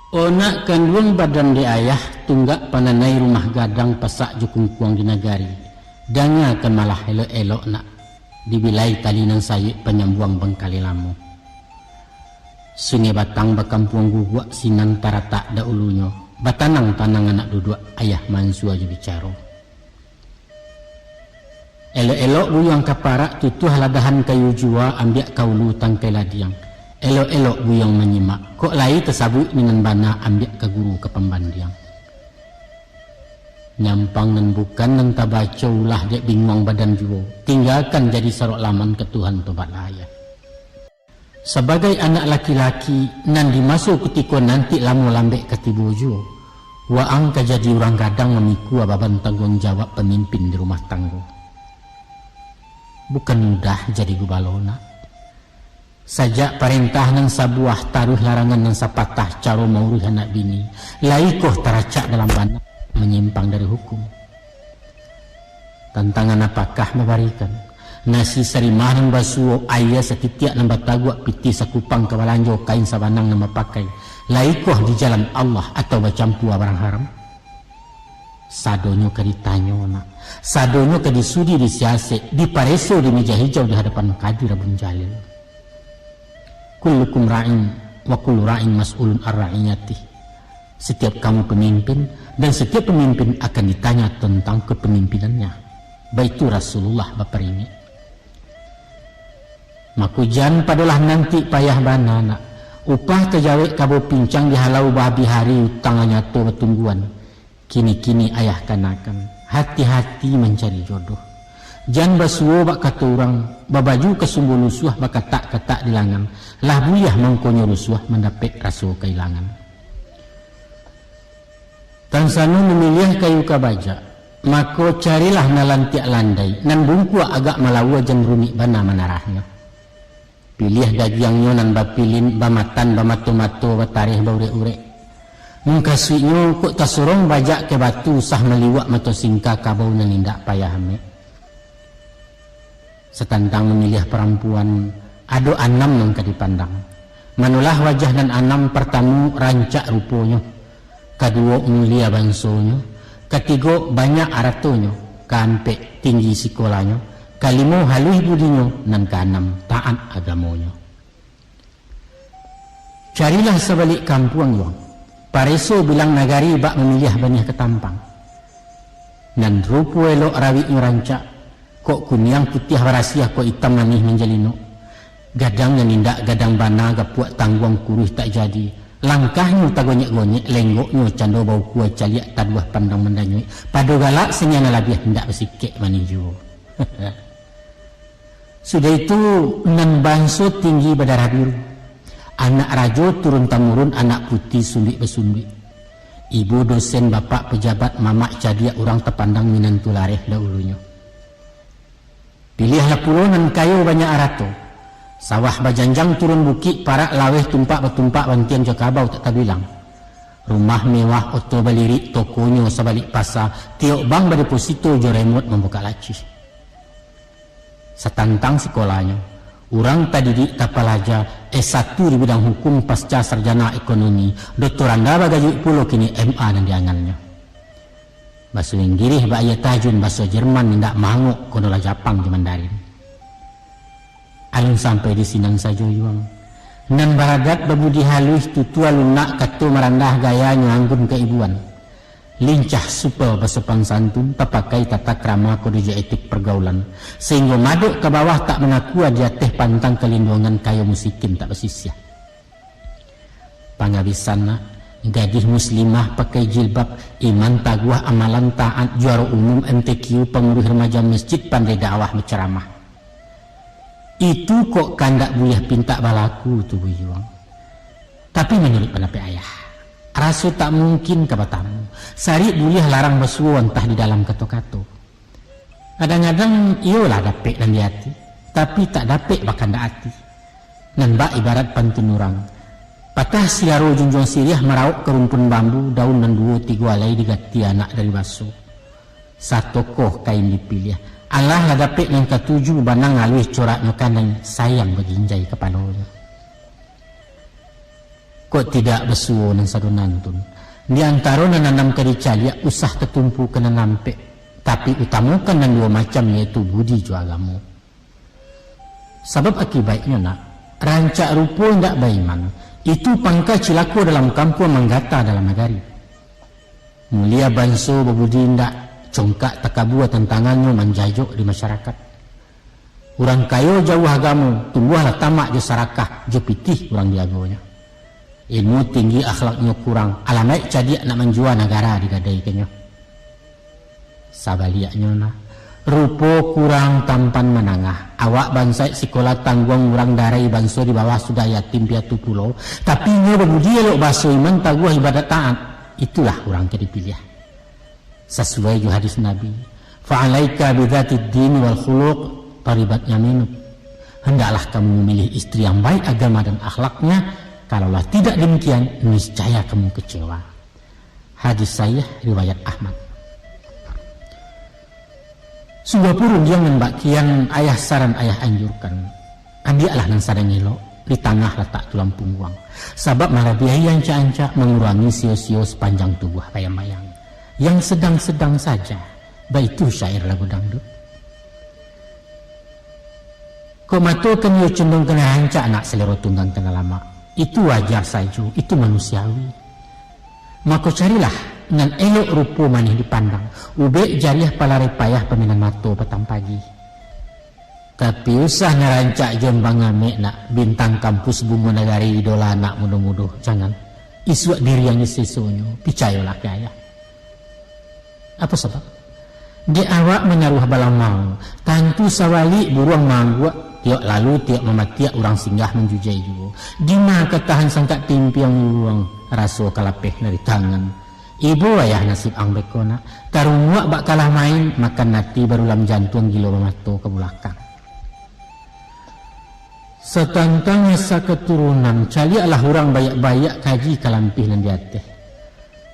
Onak kandung badan di ayah tunggak pananai rumah gadang pasak jukung kuang di nagari. Danga akan malah elok-elok nak dibilai talinan sayuk penyambuang bengkali lamu. Sungai batang bakampuang guguk sinan taratak da ulunya. Batanang tanang anak duduk ayah mansu aja bicara. Elok-elok buyang kaparak tutuh ladahan kayu jua ambiak kaulu tangkai ladiang. Elok-elok buyang menyimak. Kok lai tersabut minan bana ambiak ke guru ke pembandiang. Nyampang nan bukan nan tabaca ulah dek bingung badan jua. Tinggalkan jadi sarok laman ke Tuhan tobat laya. Sebagai anak laki-laki nan dimasuk ketika nanti lamu lambek ketibu jua. Waang ka jadi orang gadang memiku ababan tanggung jawab pemimpin di rumah tangga. Bukan mudah jadi gubalona. Sajak perintah nan sabuah taruh larangan nan sapatah caro mauruh anak bini. Laikoh teracak dalam bana menyimpang dari hukum. Tantangan apakah membarikan? Nasi serimah nan basuo ayah setitiak nan batagua piti sakupang kawalanjo kain sabanang nan pakai. Laikoh di jalan Allah atau bacampu barang haram. Sadonyo ke ditanyo nak. Sadonyo ke disudi disiasek. Dipareso di meja hijau di hadapan Kadir Abun Jalil. Kullukum ra'in wa kullu ra'in mas'ulun ar-ra'iyati. Setiap kamu pemimpin dan setiap pemimpin akan ditanya tentang kepemimpinannya. Baitu Rasulullah baparini. Makujan padalah nanti payah bana nak. Upah kejawek kabo pincang dihalau babi hari utangannya to betungguan. Kini-kini ayah kanakan. Hati-hati mencari jodoh. Jan basuo bak kata orang, babaju kesumbu lusuh bak ketak-ketak di langan. Lah buyah mengkonyo lusuh mendapat raso kehilangan. Tansanu memilih kayu kabaja, maka carilah nalantiak landai, nan bungku agak malawa jan rumik bana manarahnya. Pilih dagiangnya nan bapilin, bamatan, bamato-mato, batarih, baure-ure. Mungkasuinyo kok tasurong bajak ke batu sah meliwak mato singka kabau nan indak payah ame. Setantang memilih perempuan, ado anam yang kadipandang. Manulah wajah dan anam pertama rancak ruponya. Kedua mulia bansonyo. Ketiga banyak aratonyo. Keempat tinggi sekolahnya. Kelima halus budinyo. Dan keenam taat agamonyo. Carilah sebalik kampung yo. Pareso bilang nagari bak memilih banyak ketampang. Dan rupo elok rawitnya rancak. Kok kunyang putih rahasia kok hitam manis menjalino. Gadang yang indak gadang bana gapuak tangguang kuruh tak jadi. Langkahnya tagonyek-gonyek lenggoknya cando bau kuah caliak taduah pandang mendanyui. Padu galak senyana labih hendak bersikik manijo. Sudah itu nan bangso tinggi berdarah biru. Anak rajo turun temurun anak putih sumbik besumbik. Ibu dosen bapak pejabat mamak cadia orang terpandang minan tulareh dahulunya. Pilihlah puluhan kayu banyak arato. Sawah bajanjang turun bukit parak laweh tumpak betumpak bantian jakabau tak tabilang. Rumah mewah oto balirik tokonyo sebalik pasar. Tiok bang berdeposito jo remote membuka laci. Setantang sekolahnya. Orang tak didik tak pelajar S1 di bidang hukum pasca sarjana ekonomi. Doktoranda bagajuk pulau kini MA dan diangannya. Bahasa Inggris bahaya tajun, bahasa Jerman tidak manguk konola Jepang di Mandarin. Alun sampai di sinang saja yuang. Nan baragat babudi halus tutua lunak katu merandah gaya nyanggun keibuan. Lincah supel bersopan santun, papakai tata krama kode etik pergaulan. Sehingga maduk ke bawah tak mengaku dia teh pantang kelindungan kayu musikin tak bersisya. Pangabisana gadis muslimah pakai jilbab, iman taguah amalan taat, juara umum MTQ, pengurus remaja masjid pandai dakwah berceramah. Itu kok kandak buyah pinta balaku tu buyuang. Tapi menurut pendapat ayah, rasu tak mungkin kabatamu. Sari buyah larang bersuah entah di dalam kato-kato. Kadang-kadang iyalah dapet dan di hati, tapi tak dapet bahkan da hati. Nan bak ibarat pantun orang. Patah siaro junjung siriah merauk ke rumpun bambu, daun dan 2-3 alai digati anak dari baso. Satu koh kain dipilih. Allah lah dapet yang ketujuh banang alih corak makanan sayang berginjai kepalanya. Kok tidak besuo nan sadonantun. Di antara nanam kadicalia usah tertumpu kena nampe, tapi utamakan nan dua macam yaitu budi jo agamu. Sebab akibatnya nak, rancak rupo ndak baiman, itu pangka cilaku dalam kampung manggata dalam negari. Mulia banso babudi ndak, congkak takabua tantangannya manjajok di masyarakat. Orang kayo jauh agamu, tumbuhlah tamak je sarakah, je pitih orang diagonya. Ilmu tinggi akhlaknya kurang, alamak cadia nak menjual negara digadaikannya. Sabaliaknya nah, rupo kurang tampan menangah. Awak bansai sekolah tangguang orang darai banso di bawah sudah yatim piatu pulau, tapi nya berbudi elok baso iman taguah ibadat taat. Itulah orang yang dipilih. Sesuai ju hadis Nabi, fa'alaika bidzatid din wal khuluq taribat yaminuk. Hendaklah kamu memilih istri yang baik agama dan akhlaknya. Kalaulah tidak demikian, niscaya kamu kecewa. Hadis saya riwayat Ahmad. Sungguh purun yang membakian ayah saran ayah anjurkan. Andialah nan sadang elok, di tengah letak tulang punggung. Sebab malah biaya anca-anca mengurangi sio-sio sepanjang tubuh bayang-bayang. Yang sedang-sedang saja, baitu syair lagu dangdut. Kok matukan yo cenderung kena hanca anak selero tunggang kena lama. Itu wajar saja, itu manusiawi. Maka carilah dengan elok rupo manih dipandang. Ube jariah palare payah peminan mato petang pagi. Tapi usah narancak jon bangame nak bintang kampus bunga negari idola anak mudo-mudo. Jangan. Isuak diri yang disesonyo, picayolah kaya. Apa sebab? Di awak menaruh balang mau. Tantu sawali buruang manggua. Tiok lalu tiok mematiak orang singgah menjujai juga. Dima ketahan sangkat timpi yang luang raso kalapeh dari tangan. Ibu ayah nasib ang bekona. Karungwa bak kalah main makan nati baru lam jantung gilo memato ke belakang. Setantang asa keturunan cali alah orang bayak-bayak kaji kalampih nan diateh.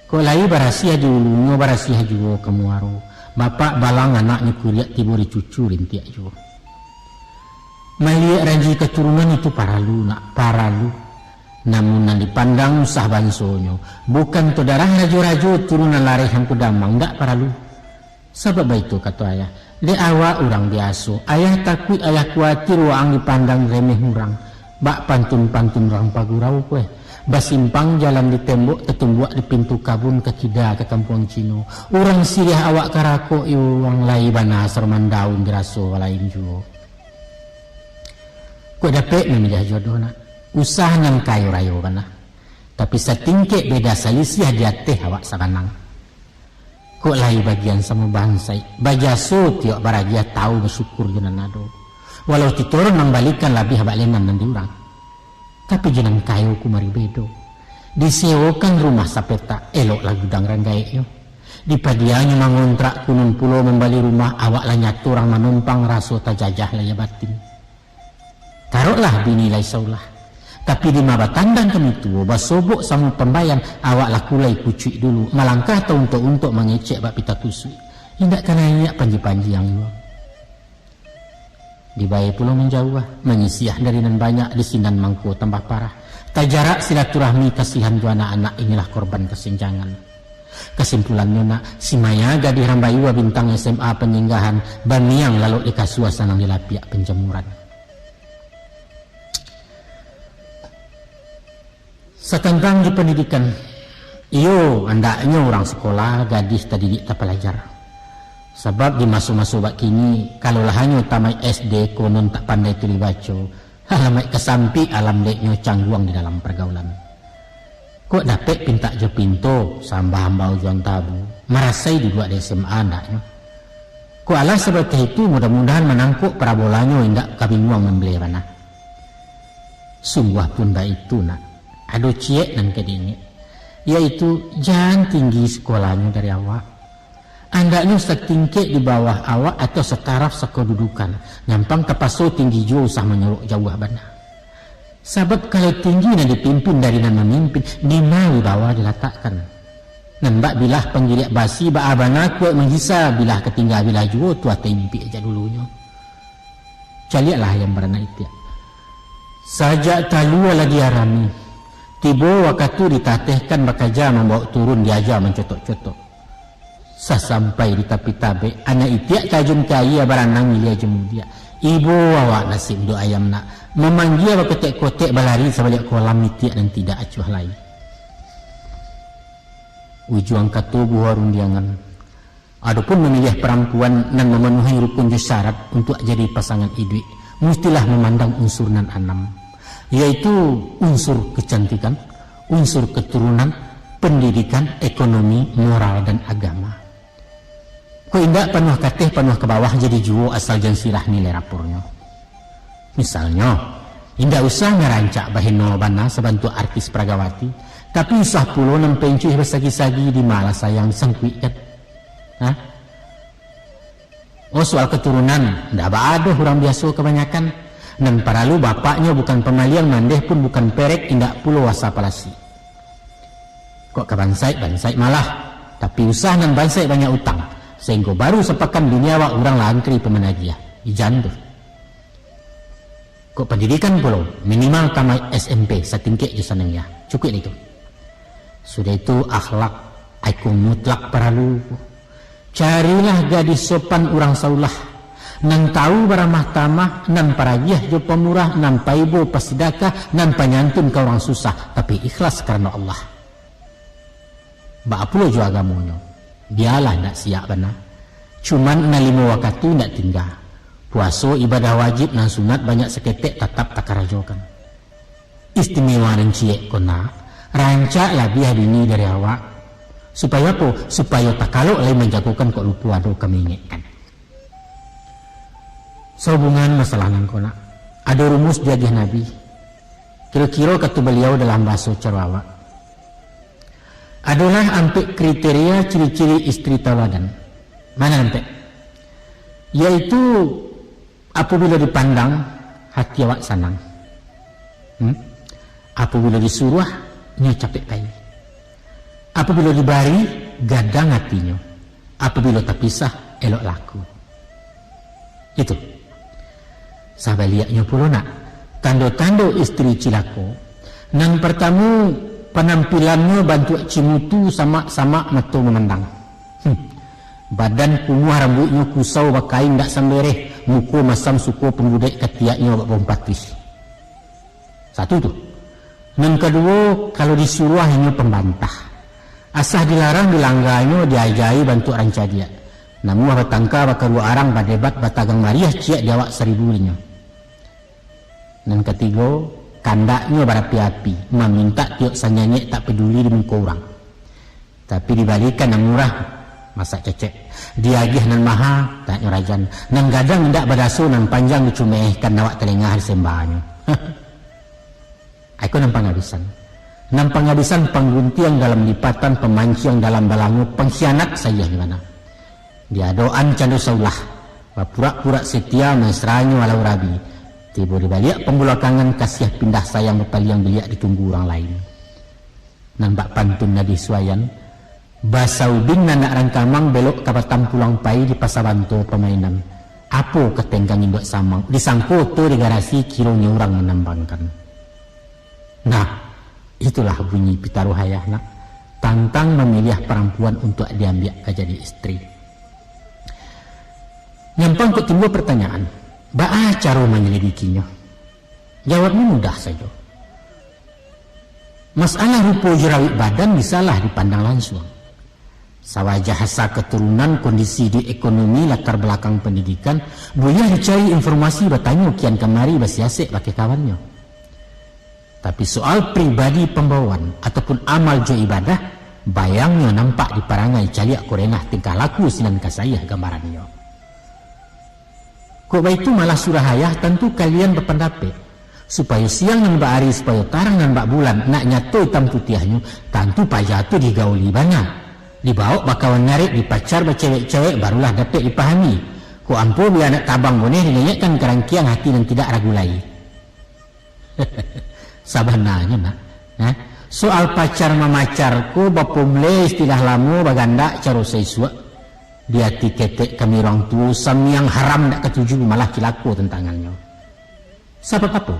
Kok lai barasia di ulunya barasia juga kemuaro. Bapak balang anaknya kuliah tibur cucu rintiak juga. Melihat ranji keturunan itu paralu nak paralu. Namun nan dipandang usah bansonyo. Bukan tu darah rajo-rajo turunan lareh yang kudamang ndak paralu. Sebab itu kata ayah. Di awak orang biasa. Ayah takut ayah khawatir orang dipandang remeh orang. Bak pantun-pantun orang pagurau kue. Basimpang jalan di tembok ketumbuak di pintu kabun ke kida ke kampung Cino. Orang siriah awak karako iwang lai bana serman daun diraso lain juga. Kok dapat memilih jodoh nak? Usah ngan kayu rayo kana. Tapi setingkek beda salisih dia teh awak sabanang. Kok lai bagian sama bansai. Bajaso tiok baragia tahu bersyukur jenang nado. Walau titurun nang balikan lebih abak leman nan diurang. Tapi jenang kayu kumari bedo. Disewakan rumah sapeta elok lagu dang ranggai yo. Di padianya mangontrak kunun pulau membali rumah awak lanyat orang menumpang raso tajajah laya batin. Taruhlah dinilai saulah. Tapi di mabatandang kami tua, basobok sama pembayan, awak lakulai kucuk dulu. Malangkah atau untuk mengecek bak pita tusui. Tidak kena iyak panji-panji yang luang. Dibayar pulau menjauh, menyisiah dari nan banyak, di sinan mangko tambah parah. Tak jarak silaturahmi kasihan dua anak-anak inilah korban kesenjangan. Kesimpulannya nak, si Maya gadih Rambayua bintang SMA penyinggahan, baniang lalu ika suasana di lapiak penjemuran. Setentang di pendidikan, iyo andaknya orang sekolah gadis terdidik tak pelajar. Sebab di masuk-masuk bak kini, kalau lahannya tamai SD konon tak pandai tuli baca, halamai kesampi alam deknya cangguang di dalam pergaulan. Kok dapat pinta jo pinto, sambah hambau juang tabu, merasai di dua SMA andaknya. Kok alah seperti itu mudah-mudahan menangkuk parabolanya indak kabinguang membeli mana. Sungguh pun dah itu nak. Ado ciek dan kedini, yaitu jangan tinggi sekolahnya dari awak. Andaknya setingkek di bawah awak atau setaraf sekedudukan. Nyampang kepaso tinggi jauh usah menyuruh jauh bana. Sebab kalau tinggi dan dipimpin dari nan memimpin, di mau bawah diletakkan. Nambak bilah penggiliak basi ba abana kuat menggisa bilah ketinggal bilah jauh tua tempi aja dulunya. Caliaklah yang berana itu. Sajak talua lagi arami. tiba waktu ditatehkan bakaja membawa turun diajar mencotok-cotok. Sampai di tapi tabe anak itiak kajun kaya baranang milia jemudia. Ibu awak nasib do ayam nak memanggil kotek-kotek balari sebalik kolam itiak dan tidak acuh lain. Ujuang katubuh warung diangan. Adapun memilih perempuan dan memenuhi rukun syarat untuk jadi pasangan idwi, mestilah memandang unsur nan enam, yaitu unsur kecantikan, unsur keturunan, pendidikan, ekonomi, moral dan agama. Kau indah penuh kateh penuh ke bawah jadi juo asal jan sirah nilai rapornya. Misalnya, indah usah ngerancak bahino bana sebantu artis Pragawati, tapi usah pulau nempencuh bersagi-sagi di malah sayang sengkwi kan. Hah? Oh soal keturunan, ndak ada orang biasa kebanyakan. Dan paralu bapaknya bukan pemaliang mandeh pun bukan perek indak pulau wasa palasi. Kok ke bansai malah, tapi usah nan bansai banyak utang. Sehingga baru sepakan dunia wak orang langkri pemenagiah ijandu. Kok pendidikan pulau minimal tamat SMP setingkik je sanang ya cukup itu. Sudah itu akhlak aku mutlak paralu. Carilah gadis sopan orang saulah nan tahu beramah tamah nan paragiah jo pemurah nan paibo pasidakah nan penyantun ke orang susah tapi ikhlas karena Allah. Ba apulo jo agamonyo. Dialah nak siap benar. Cuman nalimo waktu nak tinggal. Puaso ibadah wajib nan sunat banyak seketek tetap tak karajokan. Istimewa dan ciek kona. Rancak lebih dini dari awak. Supaya apa? Supaya tak kalau lain menjagokan kok lupa do kami ingatkan. Sehubungan masalah nan kona. Ada rumus diagih Nabi. Kira-kira kata beliau dalam bahasa Cerwawak. Adalah ampek kriteria ciri-ciri istri tauladan. Mana ampek? Yaitu apabila dipandang hati awak senang. Apabila disuruh nya capek kai. Apabila dibari gadang hatinya. Apabila terpisah elok laku. Itu. Sahabat liatnya pula nak. Tanda-tanda istri cilako. Yang pertama penampilannya bantu cimutu sama-sama mata memandang. Badan kumuh rambutnya kusau bakain tak sambereh, muka masam suku pembudek ketiaknya bak bompatis. Satu tu. Yang kedua, kalau disuruh hanya pembantah. Asah dilarang dilangganya diajai bantu ranca dia. Namun batangka bakal dua arang badebat batagang mariah ciak diawak seribulinya. Yang ketiga, kandaknya berapi-api, meminta tiok sanyanyek tak peduli di muka orang. Tapi dibalikan yang murah, masa cecek. Diagih nan maha, tak nyerajan. Nan gadang ndak badaso nan panjang dicumehkan awak telengah disembahnya. Aku nampak ngabisan. Nampak ngabisan pengguntiang dalam lipatan, pemancing dalam balangu, pengkhianat saja gimana. Dia doan candu saulah, pura-pura setia mesranya walau rabi. Tiba dibalik pembulakangan kasih pindah sayang berpaliang beliak ditunggu orang lain. Nampak pantun nadi suayan. Basauding nanak rangkamang belok kapatam pulang pai di pasabanto permainan. Apa ketengkang indok samang. Disangko tu di garasi kironya orang menambangkan. Nah, itulah bunyi pitaruhayah nak. Tantang memilih perempuan untuk diambil jadi istri. Nyampang kok timbul pertanyaan. Ba'a cara menyelidikinya? Jawabnya mudah saja. Masalah rupa jerawat badan bisalah dipandang langsung. Sawajah hasa keturunan, kondisi di ekonomi, latar belakang pendidikan, boleh dicari informasi bertanya kian kemari basiasek pakai kawannya. Tapi soal pribadi pembawaan ataupun amal jo ibadah, bayangnya nampak di parangai caliak korengah tingkah laku sinan kasayah gambarannya. Kok itu malah surahayah tentu kalian berpendapat supaya siang dan mbak hari supaya tarang dan mbak bulan nak nyato hitam putihnya tentu pajatu digauli banyak dibawa bakawan narik dipacar bercewek-cewek barulah dapat dipahami. Kok ampuh biar anak tabang boneh dinyanyikan kerangkiang hati dan tidak ragu lagi. Sabananya nak soal pacar memacar ko bapumle istilah lamu baganda caro seiswa dia tiketek kami orang tua sam yang haram nak ketuju malah kilaku tentangannya. Sebab apa?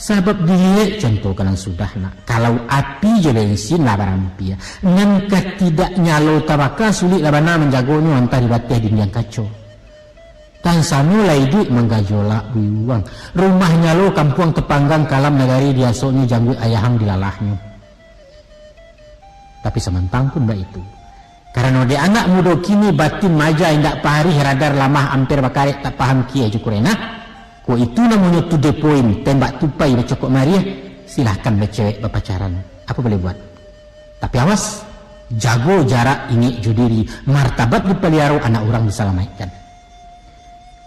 Sabab dia contoh kan sudah nak. Kalau api je bensin lah barampi ya. Ngan tidak nyalo tabaka sulit lah bana menjagonya antara batih di yang kacau. Tan sanu laidi menggajola biuang. Rumah nyalo kampung tepanggang kalam negari dia soknya janggut ayahang dilalahnya. Tapi semantang pun mbak itu. Karena de anak muda kini batin maja indak pahari radar lamah hampir bakarek tak paham kia jukurena. Ko itu namanya to the point, tembak tupai bercokok Maria, silahkan bercewek berpacaran. Apa boleh buat? Tapi awas, jago jarak ini judiri, martabat dipelihara anak orang diselamatkan.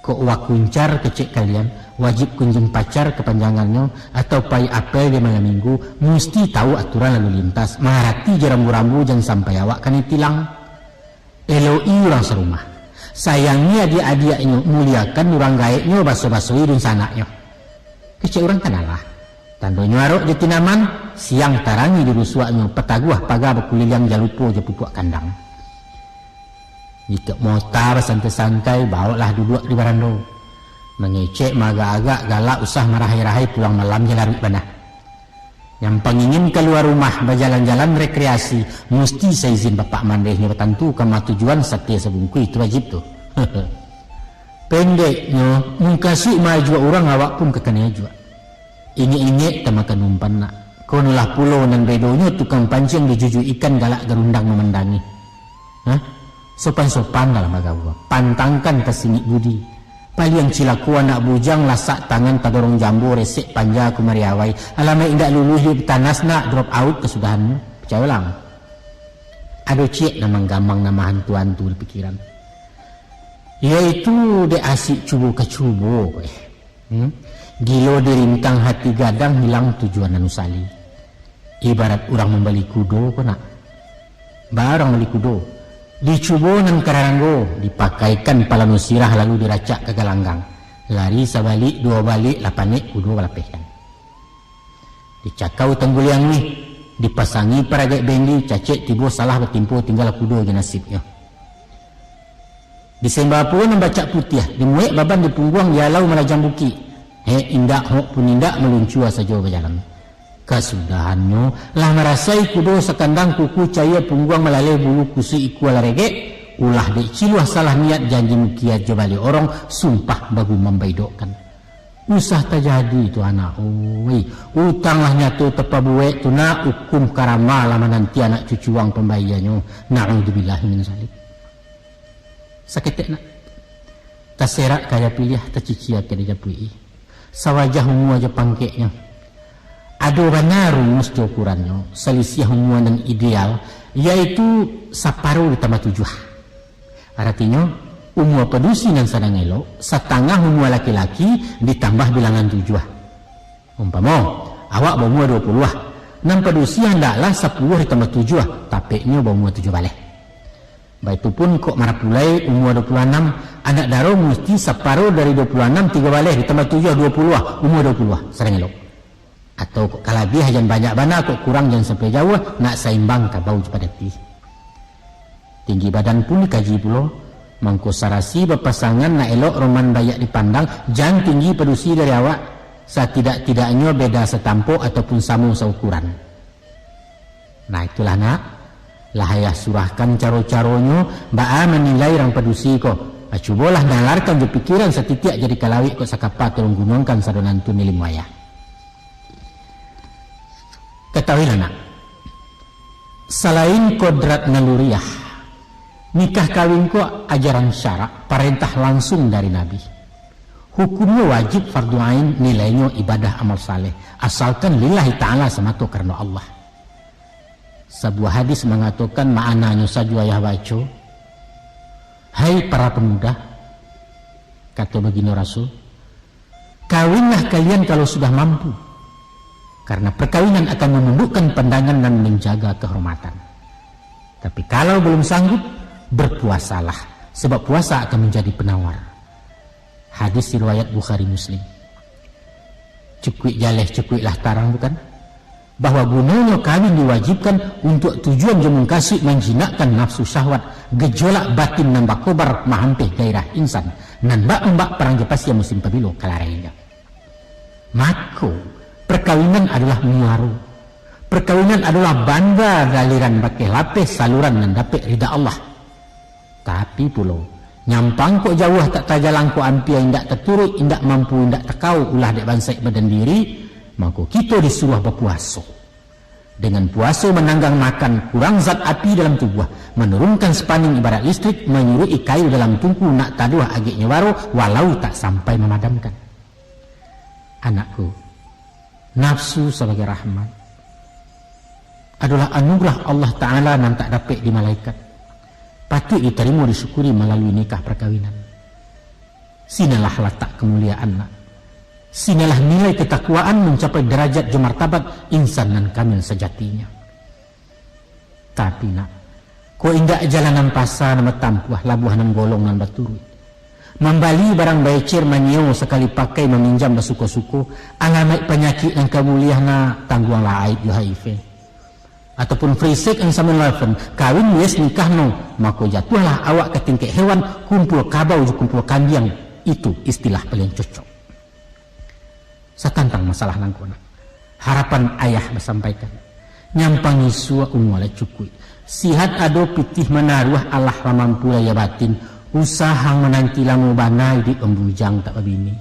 Ko wakuncar kecek kalian, wajib kunjung pacar kepanjangannya atau pai apel di malam minggu, mesti tahu aturan lalu lintas, marati jerambu-rambu jangan sampai awak kan tilang. Eloi orang serumah. Sayangnya adik-adiknya muliakan orang gaeknya baso-basoi dun sanaknya. Kecil orang kanalah. Tandonya arok di tinaman, siang tarangi di rusuaknya, petaguah paga berkuliliang jalupo je pupuk kandang. Jika motar santai-santai, bawalah duduk di barando. Mengecek agak-agak galak usah marahai-rahai pulang malam je larut banah. Yang pengingin keluar rumah berjalan-jalan rekreasi mesti saya izin bapak mandehnya bertentu kama tujuan setia sebungku itu wajib tuh. Pendeknya mengkasih maju orang awak pun kekania juga. Inge-inge temakan umpan nak. Konulah pulau dan bedonya tukang pancing dijuju ikan galak gerundang memendangi. Sopan-sopan dalam agama. Pantangkan kesini budi. Paliang cilaku anak bujang lasak tangan tadorong jambu resek panja kumariawai alamai indak luluh di tanas nak drop out kesudahannya percaya lang aduh cik namang gamang nama hantu-hantu di pikiran yaitu de asik cubu ke cubu gilo dirintang hati gadang hilang tujuan anusali ibarat orang membeli kudo kena barang beli kudo dicubo nang karanggo dipakaikan pala nusirah lalu diracak ke galanggang lari sabalik dua balik lapanik kudu balapehan dicakau tengguliang ni dipasangi paragak bendi cacek tibo salah bertimpu tinggal kudu je nasibnya disembah pun membaca putih dimuek baban di pungguang dialau melajang buki indak hok pun indak meluncua saja berjalan kesudahannya lah merasai kudo sekandang kuku caya pungguang melalui bulu kusi iku ala rege ulah dek ciluah salah niat janji mukiat jabali orang sumpah bagu membaidokkan usah terjadi itu anak utanglah nyatu tepa buek tu nak hukum karama lama nanti anak cucu wang pembayarannya na'udzubillah min zalik saketek nak taserak kaya pilih tercicia ke dia japui sawajah semua aja pangkeknya ada benar rumus ukurannya selisih humuan dan ideal yaitu separuh ditambah 7 artinya umur pedusi dan sadang elok setengah umur laki-laki ditambah bilangan 7 umpama awak berumur 20 nan pedusi hendaklah 10 ditambah 7 tapeknya berumur 7 balik baik itu pun kok marah pulai umur 26 anak daro mesti separuh dari 26 3 balik ditambah 7 20 umur 20 sadang elok atau kok kalabih jangan banyak bana kok kurang jangan sampai jauh nak seimbang kabau pada tinggi badan pun dikaji pulo mangko sarasi berpasangan nak elok roman bayak dipandang jangan tinggi pedusi dari awak setidak-tidaknya beda setampo ataupun samu seukuran nah itulah nak lahayah surahkan caro-caronyo ba'a menilai orang pedusi kok cubalah nalarkan di pikiran setitik jadi kalawik kok sakapa tolong gunungkan sadonan tu nilim wayah ketahuilah nak selain kodrat naluriah nikah kawin kok ajaran syarak perintah langsung dari Nabi hukumnya wajib fardu ain nilainya ibadah amal saleh asalkan lillahi ta'ala semata karena Allah sebuah hadis mengatakan maknanya saja ayah baca hai para pemuda kata begini Rasul kawinlah kalian kalau sudah mampu karena perkawinan akan menundukkan pandangan dan menjaga kehormatan. Tapi kalau belum sanggup, berpuasalah. Sebab puasa akan menjadi penawar. Hadis riwayat Bukhari Muslim. Cukup jaleh, cukuplah tarang bukan? Bahwa gunanya kawin diwajibkan untuk tujuan jemung kasih menjinakkan nafsu syahwat, gejolak batin nambah kobar mahampih gairah insan, nan mbak perang jepas yang musim pabilo kalarainya. Mako Perkawinan adalah muaro. Perkawinan adalah banda galiran pakai lapis saluran dan dapat ridha Allah. Tapi pulau nyampang kok jauh tak tajalang ko ampia indak terturut, indak mampu, indak tekau ulah dek bansai badan diri, maka kita disuruh berpuasa. Dengan puasa menanggang makan, kurang zat api dalam tubuh, menurunkan sepaning ibarat listrik, menyurui kayu dalam tungku nak taduh agaknya waro, walau tak sampai memadamkan. Anakku, nafsu sebagai rahmat adalah anugerah Allah Ta'ala yang tak dapat di malaikat. Patut diterima disyukuri melalui nikah perkawinan. Sinalah letak kemuliaan nak. Sinalah nilai ketakwaan mencapai derajat martabat insan dan kamil sejatinya. Tapi nak, ko indak jalanan pasar nama tampuah labuh nan golong nan baturut. Membali barang becir manyeo sekali pakai meminjam basuko-suko, alamat penyakit dan kemuliaan tangguanglah aib HIV. Ataupun frisik yang sama lawan kawin wes nikah no, maka jatuhlah awak ke tingkat hewan kumpul kabau kumpul kambing. Itu istilah paling cocok. Satantang masalah nangkona. Harapan ayah bersampaikan. Nyampangi suwa umwala cukui. Sihat ado pitih menaruh Allah mampu ya batin. Usaha menanti lamu banai di embujang tak babini.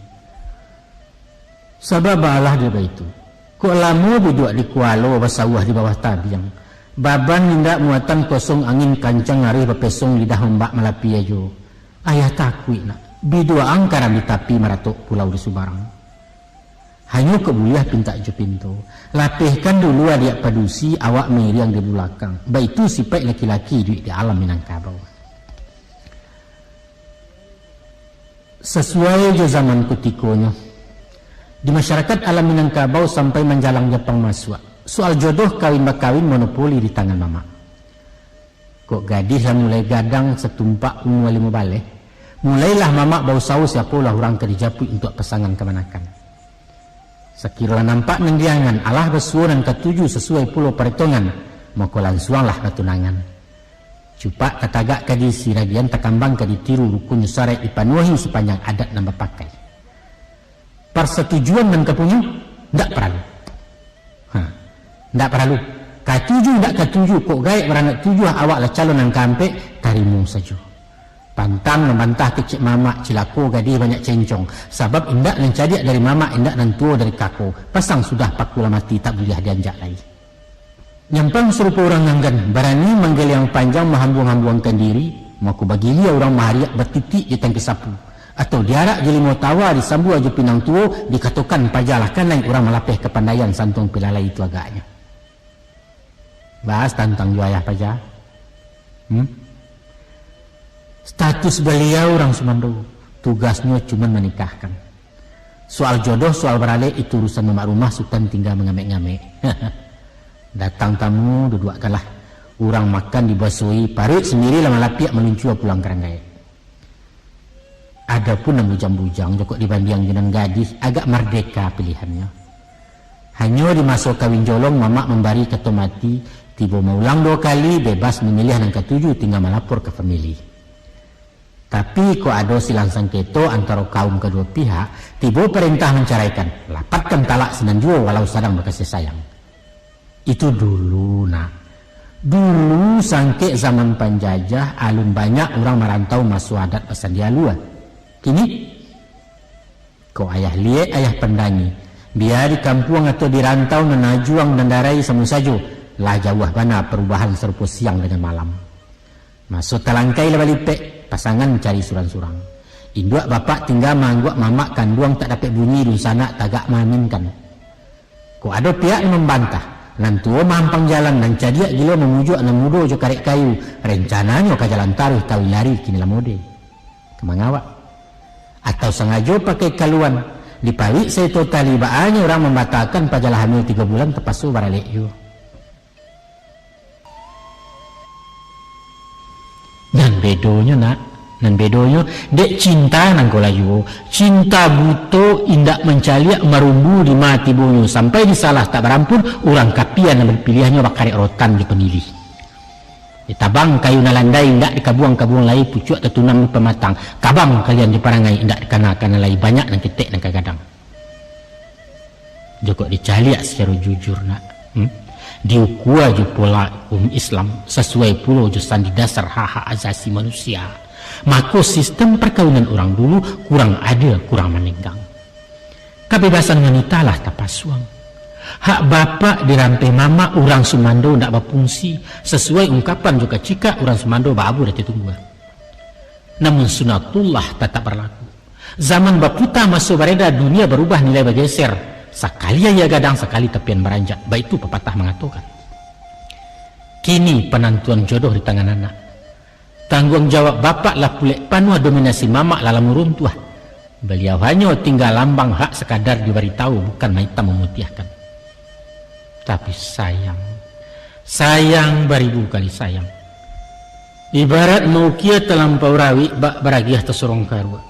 Sabab Allah dia itu. Kok lamu bujuk di kualo bersawah di bawah tabiang. Baban nindak muatan kosong angin kancang hari bepesong lidah ombak malapi ajo. Ayah takut nak. Bidua angkaran di tapi maratok pulau di Subarang. Hanya kebuliah pinta jo pintu. Lapihkan dulu adik padusi awak meriang di belakang. Baik itu sifat laki-laki di alam Minangkabau. Sesuai jo zaman kutikonya. Di masyarakat alam Minangkabau sampai menjalang Jepang masuk. Soal jodoh kawin-bakawin monopoli di tangan mama. Kok gadis lah mulai gadang setumpak umur 5 balik. Mulailah mama bau saus siapa lah orang ke dijapui untuk pasangan kemanakan. Sekiranya nampak nengdiangan Allah bersuaran ketujuh sesuai pulau perhitungan, maka langsunglah ketunangan. Cupak katagak kadi siragian takambang kadi tiru rukun syarat dipanuhi sepanjang adat nambah pakai. Persetujuan dan kepunya tidak perlu. Tidak perlu. Ketujuh tidak ketujuh kok gaib beranak tujuh awak lah calon yang kampe karimu saja. Pantang membantah kecik mama cilako gadi banyak cencong. Sebab indak dan cadiak dari mama, indak dan tua dari kako. Pasang sudah pakula mati tak boleh dianjak lagi. Nyampang serupa orang nganggan berani manggil yang panjang menghambung-hambungkan diri. Maku bagi dia orang mahariak bertitik di tangki sapu. Atau diarak jadi mau tawa disambu aja pinang tua dikatakan pajalahkan lain orang melapih kepandaian santung pilalai itu agaknya. Bahas tentang juayah paja. Status beliau orang Sumando, tugasnya cuma menikahkan. Soal jodoh, soal beralih itu urusan mama rumah, sultan tinggal mengamek-ngamek. Datang tamu, dudukkanlah. Orang makan dibasui, parit sendiri lama lapiak meluncur pulang keranggai. Adapun yang bujang-bujang, jokok dibanding dengan gadis, agak merdeka pilihannya. Hanya di masa kawin jolong, mama memberi ketua mati, tiba maulang 2 kali, bebas memilih yang ketujuh, tinggal melapor ke famili. Tapi kok ada silang sengketo antara kaum kedua pihak, tiba perintah menceraikan, lapatkan talak senan jua walau sedang berkasih sayang. Itu dulu nak. Dulu sangke zaman penjajah, alun banyak orang merantau masuk adat pesan dia luar. Kini, kok ayah liat, ayah pendangi, biar di kampung atau di rantau menajuang dan darai semua saja, lah jauh bana perubahan serupa siang dengan malam. Masuk talangkai lah balipek. Pasangan mencari surang-surang. Induk bapak tinggal mangguak mamak kanduang tak dapat bunyi di sana tagak maminkan. Kok ada pihak yang membantah. Nantua mampang jalan dan cadiak gila memujuk anak muda jo karek kayu. Rencananya ke jalan taruh kawin lari kini lah mode. Kemangawak. Atau sengaja pakai kaluan. Dipalik saya totali baanya orang membatalkan pajalah hamil 3 bulan terpasu baralik yo. Dan bedonya nak, dan bedonya dek cinta nang kolayu, cinta buto indak mencaliak merumbu di mati bunyu sampai disalah tak berampun orang kapian yang berpilihannya bakari rotan di penili. Ditabang kayu nalandai indak dikabuang-kabuang lai pucuk tetunam pematang, kabang kalian di parangai indak dikanakan lai banyak nang ketek nang kagadang. Joko dicaliak secara jujur nak. Diukua je pola Islam sesuai pula je sandi dasar hak-hak asasi manusia. Maka sistem perkawinan orang dulu kurang adil, kurang menenggang. Kebebasan wanita lah tapasuang. Hak bapak dirantai mama orang Sumando ndak berfungsi sesuai ungkapan juga cika orang Sumando babu dah ditunggu. Namun sunatullah tetap berlaku. Zaman baputa masuk bereda dunia berubah nilai bergeser. Sekali ya gadang, sekali tepian beranjak. Baik itu pepatah mengatakan. Kini penentuan jodoh di tangan anak. Tanggung jawab bapak lah pulek panua dominasi mama dalam runtuh. Beliau hanya tinggal lambang hak sekadar diberitahu, bukan maita memutiahkan. Tapi sayang beribu kali sayang. Ibarat mau kia terlampau rawi bak beragiah tersorong karua.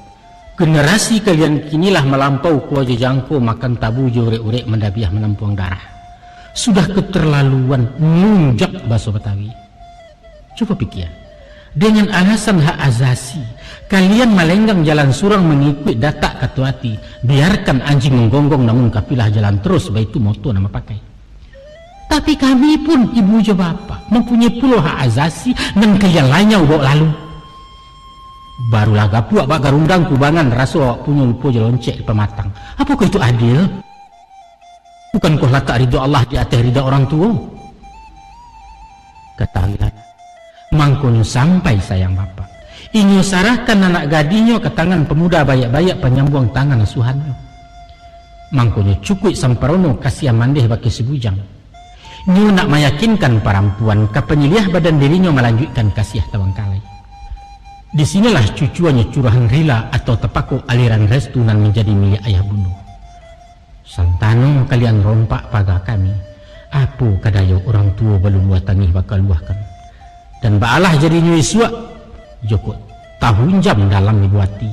Generasi kalian kinilah melampau kuaja jangko makan tabu jorek-urek mendabiah menampuang darah. Sudah keterlaluan munjak bahasa Betawi. Coba pikir. Dengan alasan hak azasi, kalian melenggang jalan surang mengikut datak katuati. Biarkan anjing menggonggong namun kapilah jalan terus, baik itu moto nama pakai. Tapi kami pun ibu je bapak mempunyai puluh hak azasi dan kalian lainnya bawa lalu. Barulah gapu abak garundang kubangan rasa awak punya lupa je loncek di pematang. Apakah itu adil? Bukankah letak ridha Allah di atas ridha orang tua? Ketahuilah, mangkonya sampai sayang bapak inyo sarahkan anak gadinyo ke tangan pemuda bayak-bayak penyambung tangan asuhannya. Mangkonya cukup samparono kasih amandeh bagi sebujang. Nyo nak meyakinkan perempuan ke penyiliah badan dirinya melanjutkan kasih tawangkalai. Disinilah cucuannya curahan rila atau tepaku aliran restunan menjadi milik ayah bunuh. Santano kalian rompak pada kami. Apa kadayo orang tua belum watani bakal luahkan. Dan baalah jadinya isuak. Joko tahun jam dalam dibuati.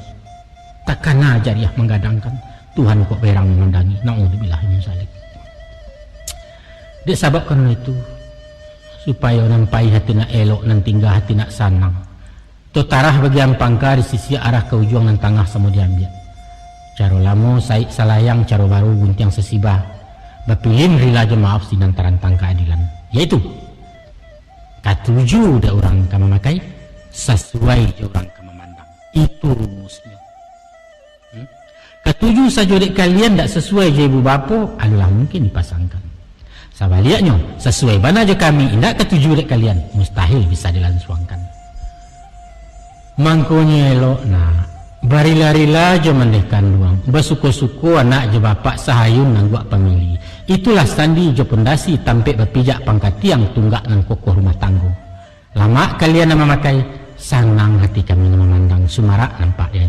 Takana jariah menggadangkan. Tuhan kok berang menandangi. Na'udzubillah min zalik. Dia sabab karena itu. Supaya nampai hati nak elok dan tinggal hati nak sanang. Totarah bagian pangkar di sisi arah ke ujung dan tengah semua diambil. Caro lamo saik salayang, caro baru guntiang sesibah. Bapilin rila je maaf sinantaran tangka adilan. Yaitu katuju dah orang kama makai sesuai je orang kama mandang. Itu rumusnya. Katuju saja dek kalian tak sesuai je ibu bapa, adalah mungkin dipasangkan. Sabaliaknya sesuai bana je kami indak katuju dek kalian, mustahil bisa dilansuangkan. Mangkonya elok nak barila-rila je mendehkan luang bersuku-suku anak je bapak sahayun nang buat pemilih. Itulah sandi je pondasi tampik berpijak pangkat tiang tunggak nang kokoh rumah tangga. Lama kalian nama makai sanang hati kami memandang sumarak nampak dia